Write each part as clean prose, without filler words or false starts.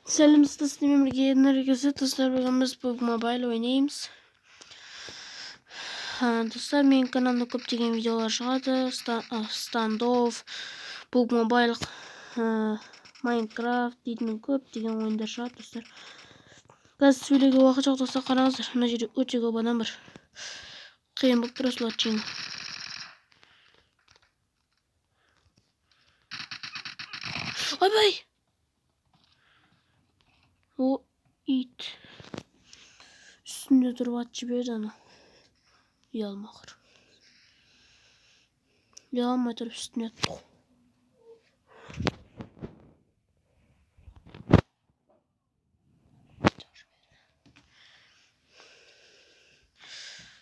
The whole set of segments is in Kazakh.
Selam dostlarım, herkese dostlar, biz PUBG Mobile oynayımız. Dostlar, менің каналымда көптеген видеолар шығады. Standoff, PUBG Mobile, Minecraft дейтін көптеген ойындар шығады достар. Қазір сөйлеуге уақыт жоқ достар, қараңыздар. Мына жерде өте көп адам бар. Қиын болып тұр осыларды жеңу. Ойбай! О, ит. Üstünde durup at жіберді ана. Ұялмақыр. Ұялмай тұрып үстіне аттық.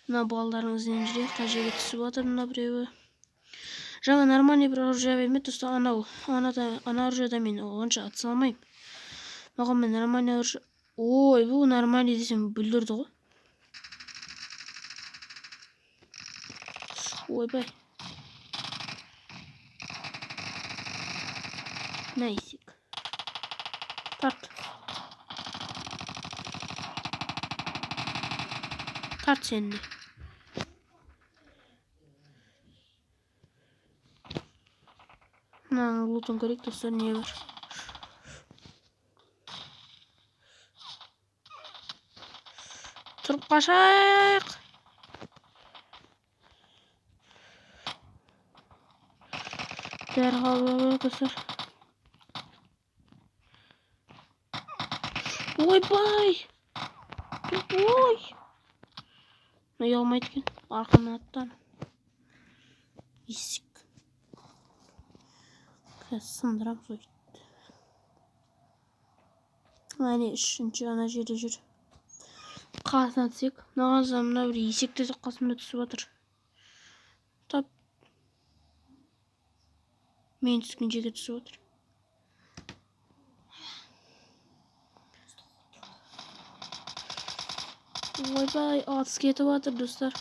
Мына балдарыңыздан жүрек қажеге түсіп отыр мына біреуі. Жаңа нормальный бір оружие бермеді достар, ана оружияда мен онша ат салмаймын. Маған мен нормальный оружие. Ой, бұл нормальный десем бүлдірді ғой. Ойбай. Найсик. Тарт. Тарт сені. Мынаның лутын көрейік достар, не бар. Тұрып қашайық. Дәрғал бар достар. Ойбай! Ой! Ұялмайды екен, арқаны аттан. Есік. Сындырам сойды. Әне үшінші ана жерде жүр. Қасына түсек. Мына бір есекті де қасымда түсіп отыр. Тап. Мен түскен жерге түсіп отыр. Ойбай, атыс кетіп отыр достар.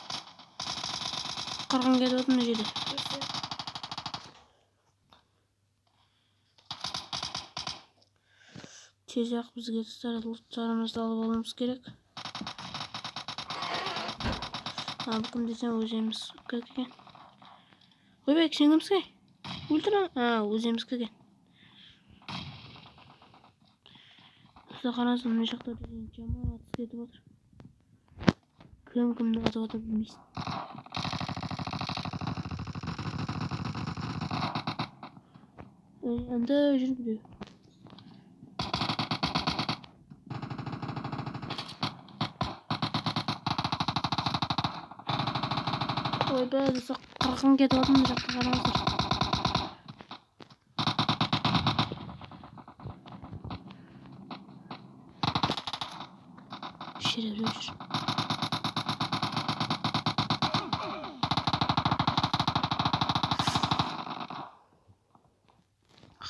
Қырғын кетіп отыр мына жерде. Тезек бізге достар луттарымызды алып алуымыз керек. Бұл кім десем өземіз кірген. Ойбай, кішен кімсің? Өлтір ма? Өземіз кірген. Достар қараңыздар, мына жақта деген жаман атыс кетіп отыр. Кімді атып отыр білмейсің. Анда жүр біреу. Ойбай, достар қырғын кетіп отыр мына жақта қараңыздар. Жерде біреу жүр.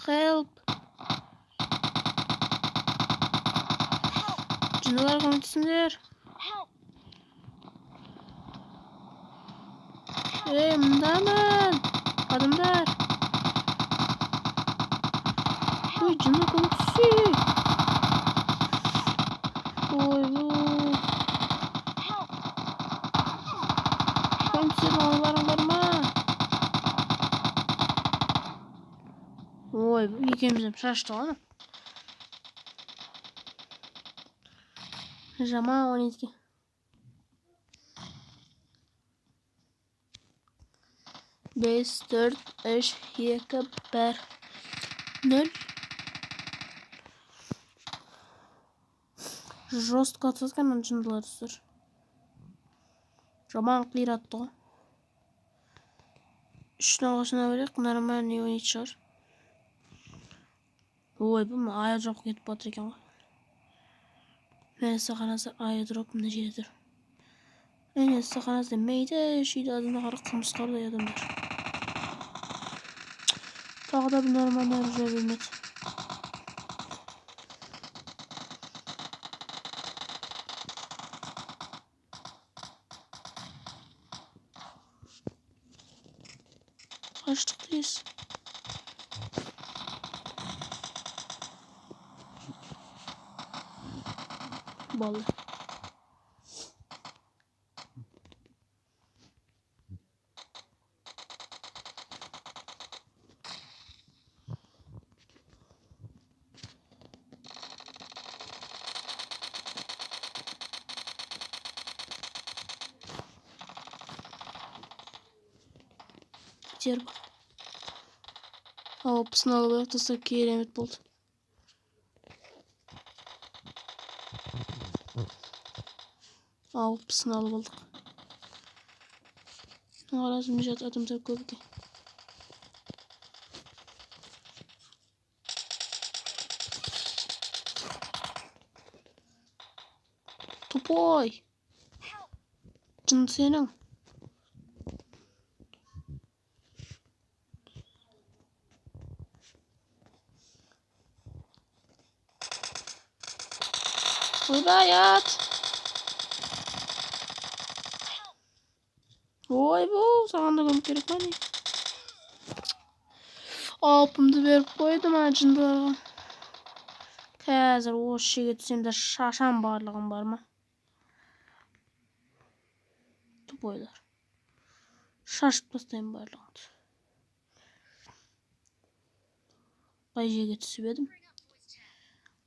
Help! Жиналар көмектесіңдер. Мындамын. Адамдар. Ой, жиналар көмектесейік. Ойбай. Көмектесетін оларың бар ма? Ой, екеумізден шашты ғана. Жаман ойнайды. 5, 4, 3, 2, 1, 0. Жестко атсызған мен жындылар тұсыр. Жаман қиратты ғой. Үшін алғашына берек, нормальный ойнайды шығар. Ой, бұл айырдроп кетіп батыр екен ғой. Мен сақаназдар айырдроп мына жерде тұр. Мен сақаназдар мейді шүйді адамда қара қымысқардай адамдар. Тағы да бір нормальный оружие бермеді. Қаштық дейсіз. Болды. Бітер ба. Алпысын алып алып тастап керемет болды. Алпысын алып алдық. Арасында жатыр адамдар көп екен. Тупой. Жын сенің. Ойбай, ат. Ой, бұл саған да көмек керек ма не? Алпымды беріп қойды ма жындарға? Қазір осы жерге түсем де шашам барлығым бар ма? Тупойлар. Шашып тастайын барлығымды. Қай жерге түсіп едім?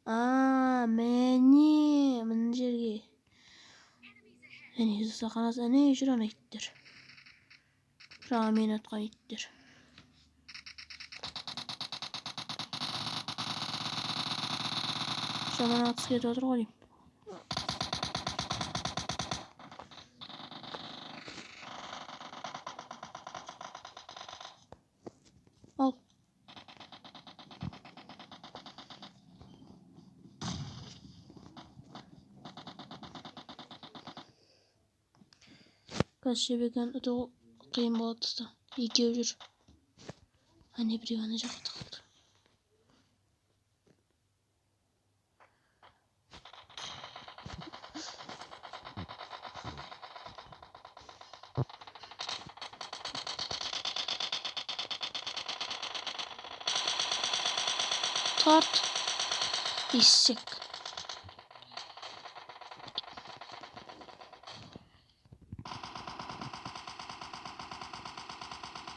Міне, мына жерге. Әне сақанасы, әне жүр ана иттер. Жаңа мен атқан иттер. Жаман атыс кетіп отыр ғой деймін. Ал. Қазір шебекені ұту қиын болады тұста. Екеу жүр. Әне біреу ана жаққа тығылды. Тарт. Иссек.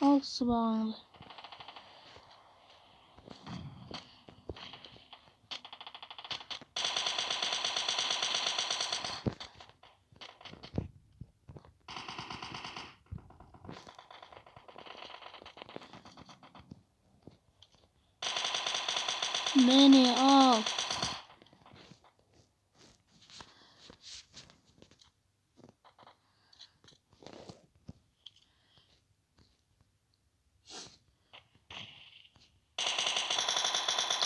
Ал сыбағаңды. Мені ал.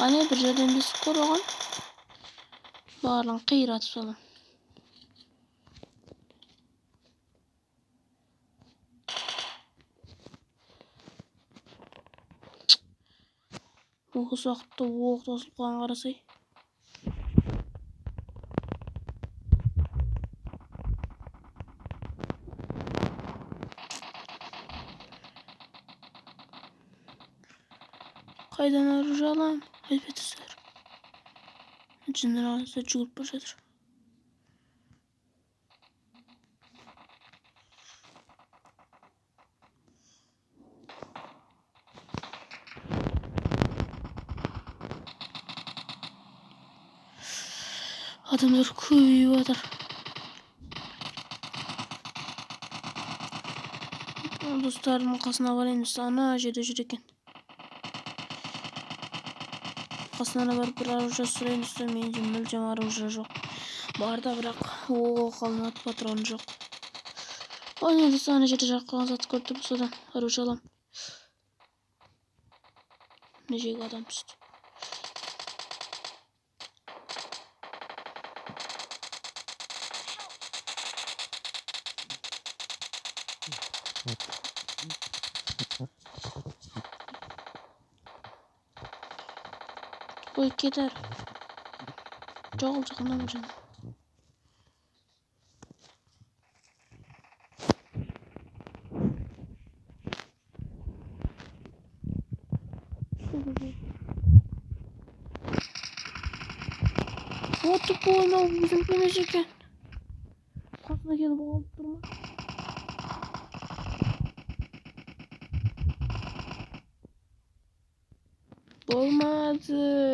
Қане бір жәрдемдесіп көр оған. Барлығын қиратып салам. Осы уақытта оқ тосылып қалған қарасай. Қайдан оружие алам? Әлбетте сэр. Жындар арасында жүгіріп бара жатыр. Адамдар көбейіп жатыр. Достарымның қасына барайын десе, ана жерде жүр екен. Қасына барып бір оружие сұрайын десе, менде мүлдем оружие жоқ. Барда бірақ оқ алынады, патрон жоқ. Ой, енді ана жерде жарық қалған зат көрді, содан оружие алам. Мына жерге адам түсті. Ой, кетер. Жоғыл жақыннан жан. Otup oyna bizim peneceken. Kasına gelip alıp durma. Olmadı.